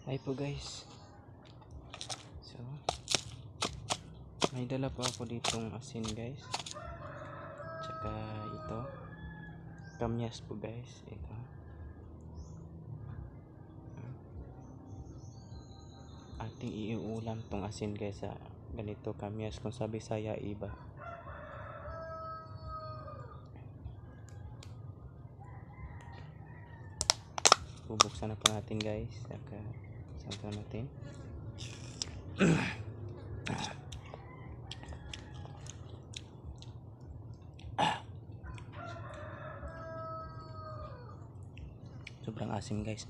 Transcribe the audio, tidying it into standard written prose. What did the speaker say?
Hi po guys. So, may dala po ako ditong asin guys. Tsaka ito. Kamyas po guys. Ito. Ating iuulam tong asin guys sa ganito kamyas kung sa Bisaya iba. Bubuksan na po natin guys. Saka sangka natin. Sobrang asim guys.